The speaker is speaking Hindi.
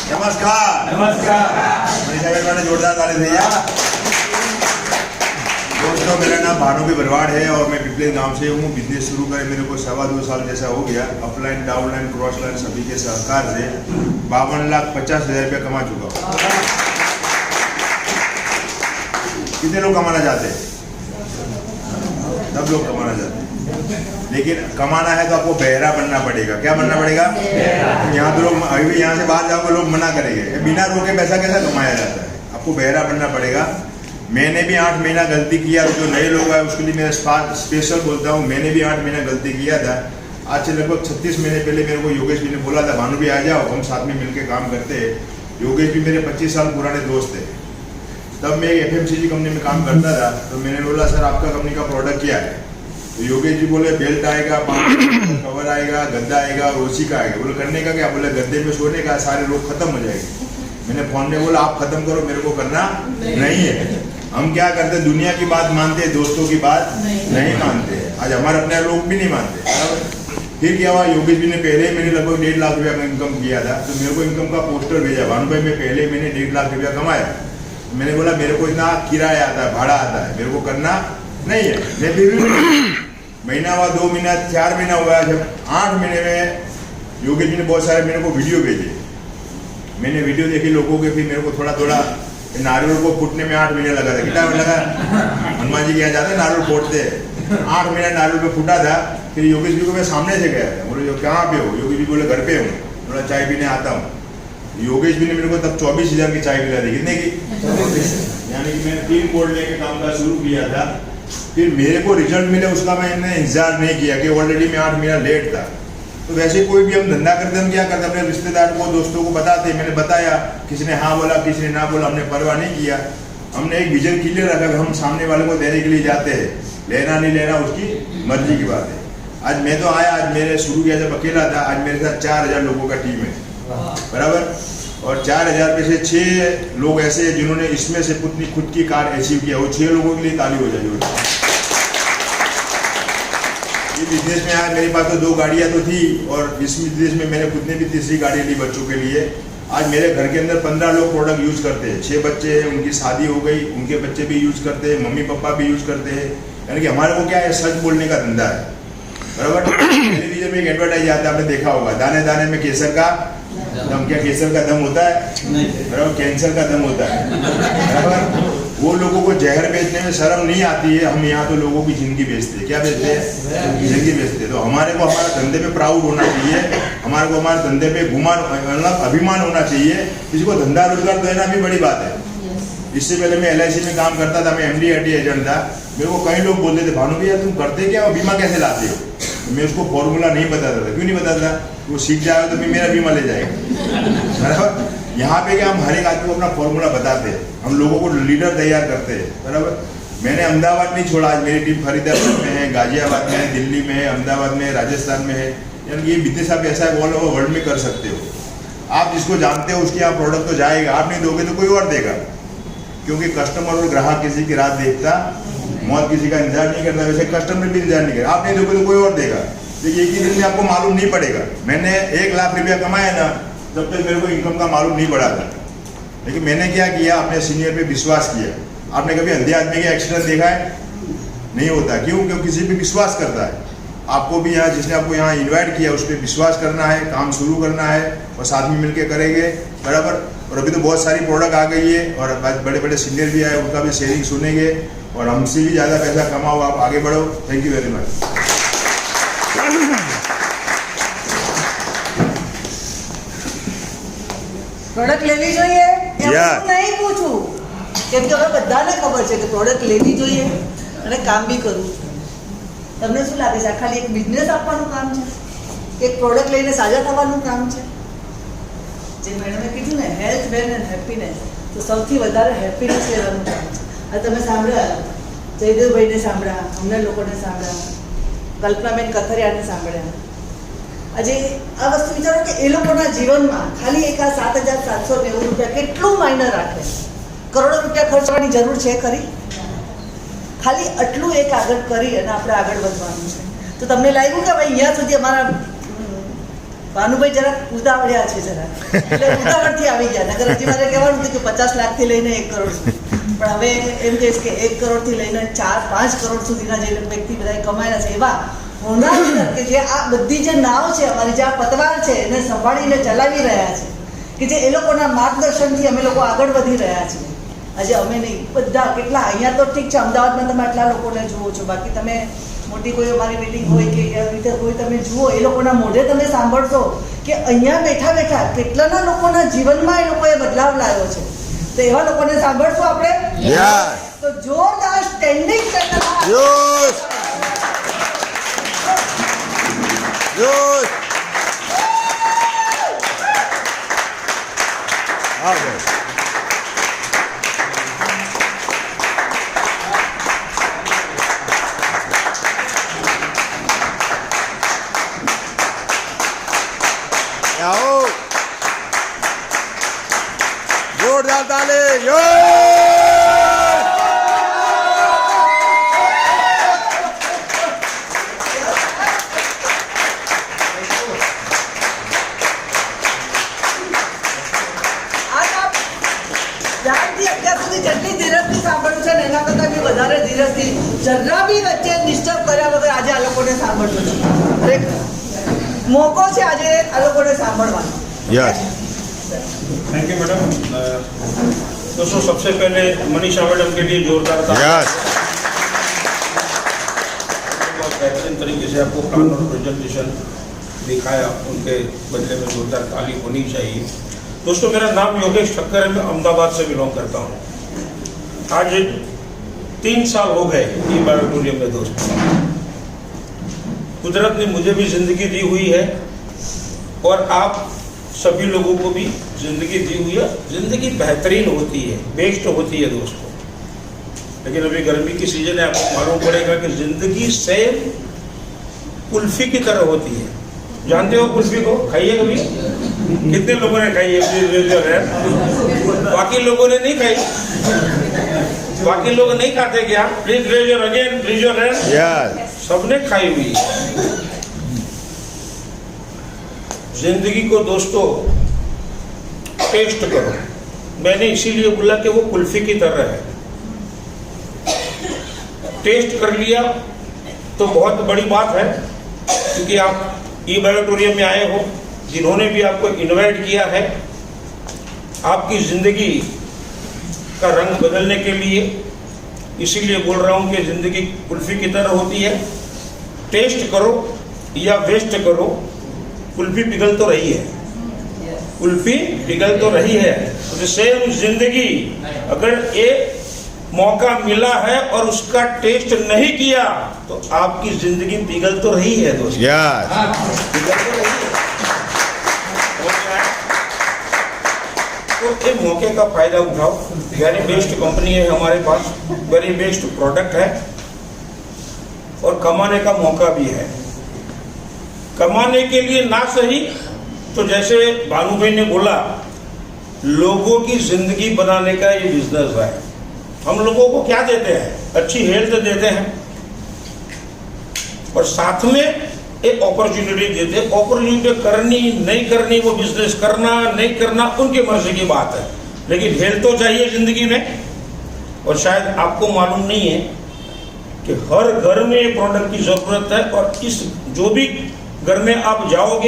नमस्कार नमस्कार जोरदार ताली भैया। दोस्तों मेरा नाम भानु बरवाड़ है और मैं पिपली गांव से हूँ। बिजनेस शुरू करे मेरे को 2.25 साल जैसा हो गया। अपलाइन डाउनलाइन क्रॉस लाइन सभी के सहकार से 52,50,000 रुपया कमा चुका हूँ। कितने लोग कमाना चाहते हैं? सब लोग कमाना चाहते हैं, लेकिन कमाना है तो आपको बहरा बनना पड़ेगा। क्या बनना पड़ेगा? यहाँ तो लोग अभी यहाँ से बाहर जाओगे लोग मना करेंगे, बिना रोके पैसा कैसा कमाया जाता है? आपको बहरा बनना पड़ेगा। मैंने भी 8 महीना गलती किया। जो नए लोग आए उसके लिए मैं स्पेशल बोलता हूँ, मैंने भी 8 महीना गलती किया था। आज से लगभग 36 महीने पहले मेरे को योगेश भी ने बोला था, भानु भी आ जाओ, हम साथ में मिलकर काम करते हैं। योगेश भी मेरे 25 साल पुराने दोस्त थे। तब मैं एक FMCG कंपनी में काम करता था, तो मैंने बोला सर आपका कंपनी का प्रोडक्ट क्या है? तो योगेश जी बोले बेल्ट आएगा, कवर आएगा, गद्दा आएगा और ओसी का आएगा। बोले करने का क्या? बोले गद्दे में सोने का, सारे लोग खत्म हो जाएंगे। मैंने फोन में बोला आप खत्म करो, मेरे को करना नहीं है। हम क्या करते, दुनिया की बात मानते, दोस्तों की बात नहीं मानते। आज हमारे अपने लोग भी नहीं मानते। फिर क्या हुआ, योगेश जी ने पहले ही मैंने लगभग 1.5 लाख रुपया का इनकम किया था, तो मेरे को इनकम का पोस्टर भेजा, भानु भाई मैं पहले महीने 1.5 लाख रुपया कमाया। मैंने बोला मेरे को इतना किराया आता है, भाड़ा आता है, मेरे को करना नहीं है। मैं फिर भी महीना हुआ, 2 महीना, 4 महीना हुआ, जब 8 महीने में योगेश जी ने बहुत सारे मेरे को वीडियो भेजे। मैंने वीडियो देखी लोगों के, फिर मेरे को थोड़ा नारियल को फूटने में 8 महीने लगा था। कितना लगा? हनुमान जी के यहाँ जाते नारियल फोड़ते 8 महीना नारियल पे फूटा था। फिर योगेश जी को मैं सामने से गया था, बोले कहाँ पे हो? योगेश जी बोले घर पे हूँ। बोला चाय पीने आता हूँ। योगेश जी ने मेरे को तब 24,000 की चाय पिला दी। कितने की? यानी कि मैंने 3 बोर्ड लेके काम का शुरू किया था। फिर मेरे को रिजल्ट मिले उसका मैंने इंतजार नहीं किया कि ऑलरेडी मैं 8 महीना लेट था। तो वैसे कोई भी हम धंधा करते हम क्या करते, अपने रिश्तेदार को, दोस्तों को बताते। मैंने बताया, किसी ने हाँ बोला, किसी ने ना बोला, हमने परवाह नहीं किया। हमने एक विजन क्लियर रखा कि हम सामने वाले को देने के लिए जाते हैं, लेना नहीं लेना उसकी मर्जी की बात है। आज मैं तो आया, आज मैंने शुरू किया जब अकेला था, आज मेरे साथ 4,000 लोगों का टीम है, बराबर। और 4,000 में से 6 लोग ऐसे हैं जिन्होंने इसमें से अपनी खुद की कार अचीव किया। वो 6 लोगों के लिए ताली हो जाएगी। ये बिजनेस में आया, मेरे पास तो 2 गाड़ियाँ तो थी, और इस बिजनेस में मैंने खुद ने भी 3री गाड़ी ली बच्चों के लिए। आज मेरे घर के अंदर 15 लोग प्रोडक्ट यूज करते हैं। 6 बच्चे हैं, उनकी शादी हो गई, उनके बच्चे भी यूज करते हैं, मम्मी पापा भी यूज करते हैं। यानी कि हमारे को क्या है, सच बोलने का धंधा है, बराबर। टेलीविजन में एक एडवर्टाइज आता है, आपने देखा होगा, दाने दाने में केसर का दम। क्या केसर का दम होता है? बराबर, कैंसर का दम होता है, बराबर। वो लोगों को जहर बेचने में शर्म नहीं आती है। हम यहाँ तो लोगों की जिंदगी बेचते हैं। क्या बेचते हैं? जिंदगी बेचते हैं। तो हमारे को हमारे धंधे पे प्राउड होना चाहिए, हमारे को हमारे धंधे पे मतलब अभिमान होना चाहिए। किसी को धंधा रोजगार देना भी बड़ी बात है। इससे पहले मैं LIC में काम करता था, मैं MD/RD एजेंट था। मेरे को कई लोग बोलते थे भानु भैया तुम करते क्या, बीमा कैसे लाते हो? मैं उसको फॉर्मूला नहीं बताता था। क्यों नहीं बताता? वो सीख जाएगा तो मेरा बीमा ले जाएगा, बराबर। यहाँ पे क्या, हम हर एक आदमी को अपना फॉर्मूला बताते हैं, हम लोगों को लीडर तैयार करते हैं, बराबर। मैंने अहमदाबाद नहीं छोड़ा। आज मेरी टीम फरीदाबाद में है, गाजियाबाद में है, दिल्ली में है, अहमदाबाद में है, राजस्थान में है। यानी ये बिजनेस आप ऐसा ऑल ओवर वर्ल्ड में कर सकते हो। आप जिसको जानते हो उसके यहाँ प्रोडक्ट तो जाएगा, आप नहीं दोगे तो कोई और देगा। क्योंकि कस्टमर और ग्राहक किसी की रात देखता, मौत किसी का इंतजार नहीं करता, वैसे कस्टमर भी इंतजार नहीं करता। आप नहीं दोगे तो कोई और देगा। तो एक ही दिन में आपको मालूम नहीं पड़ेगा। मैंने 1 लाख रुपया कमाया ना, तब तक मेरे को इनकम का मालूम नहीं पड़ा था। लेकिन मैंने क्या किया, अपने सीनियर पे विश्वास किया। आपने कभी अंधे आदमी का एक्सीडेंट देखा है? नहीं होता। क्यों? क्योंकि किसी पे विश्वास करता है। आपको भी यहाँ, जिसने आपको यहाँ इन्वाइट किया, उस पर विश्वास करना है, काम शुरू करना है और साथ में मिलकर करेंगे, बराबर। और अभी तो बहुत सारी प्रोडक्ट आ गई है और बड़े बड़े सीनियर भी आए, उनका भी शेयरिंग सुनेंगे और हमसे भी ज़्यादा पैसा कमाओ, आप आगे बढ़ो। Thank you very much. Product લેવી જોઈએ હું નહીં પૂછું, કેમ કે હવે બધાને ખબર છે કે પ્રોડક્ટ લેવી જોઈએ અને કામ બી કરવું છે. તમને શું લાગે છે, આ ખાલી એક બિઝનેસ આપવાનું કામ છે કે એક પ્રોડક્ટ લઈને સાજા થવાનું કામ છે? જે મેડમે કીધું ને, હેલ્થ વેલ્થ એન્ડ હેપીનેસ, તો સૌથી વધારે હેપીનેસ લેવાનું કામ છે. આ તમે સાંભળ્યા, જયદેવભાઈને સાંભળ્યા, અમને લોકોને સાંભળ્યા, કલ્પનાબેન કથરિયાને સાંભળ્યા. આજે આ વસ્તુ વિચારો કે એ લોકોના જીવનમાં ખાલી એક આ 7,790 રૂપિયા કેટલું માયને રાખે? કરોડો રૂપિયા ખર્ચવાની જરૂર છે ખરી? ખાલી આટલું એક આગળ કરી અને આપણે આગળ વધવાનું છે. તો તમને લાગ્યું કે ભાઈ અહીંયા સુધી અમારા ભાનુભાઈ જરાક ઉતાવળ્યા છે જરા, એટલે ઉતાવળથી આવી ગયા. નગર હજી મારે કહેવાનું હતું કે 50 લાખથી લઈને 1 કરોડ સુધી, પણ હવે એમ કહીશ કે 1 કરોડથી લઈને 4-5 કરોડ સુધીના જે વ્યક્તિ બધા કમાયેલા છે એવા હોનારત કે જે આ બધી જે નાવ છે અમારી, જે આ પતવાર છે એને સંભાળીને ચલાવી રહ્યા છે, કે જે એ લોકોના માર્ગદર્શનથી અમે લોકો આગળ વધી રહ્યા છીએ. આજે અમે નહીં, બધા કેટલા અહીંયા તો ઠીક છે, અમદાવાદમાં તમે આટલા લોકોને જુઓ છો, બાકી તમે મોટી કોઈ અમારી મીટિંગ હોય કે એવી રીતે કોઈ તમે જુઓ, એ લોકોના મોઢે તમે સાંભળશો કે અહીંયા બેઠા બેઠા કેટલાના લોકોના જીવનમાં એ લોકોએ બદલાવ લાવ્યો છે. તો એવા લોકોને સાંભળશો આપણે. તો જોરદાર સ્ટેન્ડિંગ जोरदार ताली. અત્યાર સુધી જેટલી ધીરજથી સાંભળ્યું છે ને એના કરતાં બી વધારે ધીરજથી, જરા બી વચ્ચે ડિસ્ટર્બ કર્યા વગર આજે આ લોકોને સાંભળવું છે. ખરેખર મોકો છે આજે આ લોકોને સાંભળવાનો. Yes, thank you madam. दोस्तों, सबसे पहले मनीषा मैडम के लिए जोरदार ताली. यस. बहुत बेहतरीन तरीके से आपको प्लान और प्रेजेंटेशन दिखाया, उनके बदले में जोरदार ताली होनी चाहिए. दोस्तों, मेरा नाम योगेश ठक्कर है, मैं अहमदाबाद से बिलोंग करता हूँ. आज 3 साल हो गए ई बायोटोरियम में. दोस्तों, कुदरत ने मुझे भी जिंदगी दी हुई है और आप सभी लोगों को भी जिंदगी दी हुई है. जिंदगी बेहतरीन होती है, बेस्ट होती है दोस्तों. लेकिन अभी गर्मी की सीजन है, आपको मालूम पड़ेगा कि जिंदगी सेम कुल्फी की तरह होती है. जानते हो कुल्फी को? खाइए कभी? कितने लोगों ने खाई है? बाकी लोगों ने नहीं खाई? बाकी लोग नहीं खाते क्या? Please raise your again, please your hand. Yes. सबने खाई हुई है. जिंदगी को दोस्तों टेस्ट करो. मैंने इसीलिए बोला कि वो कुल्फी की तरह है. टेस्ट कर लिया तो बहुत बड़ी बात है, क्योंकि आप ई बायोटोरियम में आए हो, जिन्होंने भी आपको इनवाइट किया है आपकी जिंदगी का रंग बदलने के लिए. इसीलिए बोल रहा हूँ कि जिंदगी कुल्फी की तरह होती है. टेस्ट करो या वेस्ट करो, कुल्फी पिघल तो रही है. कुल्फी पिघल तो रही है. तो सेम जिंदगी, अगर एक मौका मिला है और उसका टेस्ट नहीं किया तो आपकी जिंदगी पिघल तो रही है दोस्तों. यस. पिघल तो रही है. तो एक मौके का फायदा उठाओ. वेरी बेस्ट कंपनी है हमारे पास, वेरी बेस्ट प्रोडक्ट है और कमाने का मौका भी है. कमाने के लिए ना सही तो जैसे भानु भाई ने बोला, लोगों की जिंदगी बनाने का ये बिजनेस है. हम लोगों को क्या देते हैं? अच्छी हेल्थ देते हैं और साथ में एक अपॉर्चुनिटी देते हैं. अपॉर्चुनिटी करनी नहीं करनी, वो बिजनेस करना नहीं करना उनकी मर्जी की बात है, लेकिन हेल्थ तो चाहिए जिंदगी में. और शायद आपको मालूम नहीं है कि हर घर में ये प्रोडक्ट की जरूरत है, और इस जो भी घर में आप जाओगे